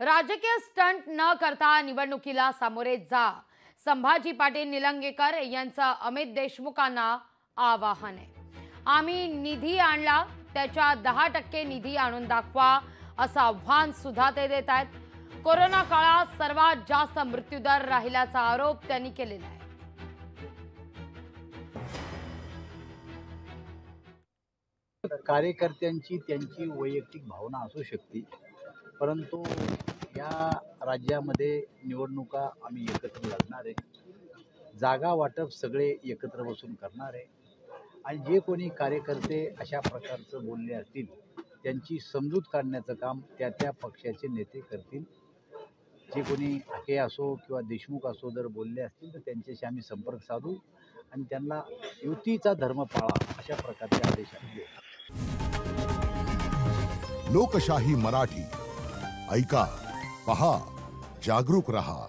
राजकीय स्टंट न करता निवडणुकीला सामोरे जा, संभाजी पाटील निलंगेकर यांचं अमित देशमुखांना आवाहन आहे। आम्ही निधी आणला, त्याच्या 10% निधी आणून दाखवा, असं आव्हान सुद्धा ते देत आहेत। कोरोना काळात सर्वात जास्त मृत्यूदर राहिल्याचा आरोप त्यांनी केलेला आहे। कार्यकर्त्यांची त्यांची वैयक्तिक भावना असू शकते, परंतु या राज्यामध्ये निवडणुका आम्ही एकत्र लढणार आहे। जागा वाटप सगळे एकत्र बसून करणार आहे आणि जे कोणी कार्यकर्ते अशा प्रकारचं बोलले असतील त्यांची समजूत काढण्याचं काम त्या त्या पक्षाचे नेते करतील। जे कोणी हाके असो किंवा देशमुख असो जर बोलले असतील तर त्यांच्याशी आम्ही संपर्क साधू आणि त्यांना युतीचा धर्म पाळा अशा प्रकारचे आदेश आम्ही देऊ। लोकशाही मराठी ऐका, पहा, जागरूक रहा।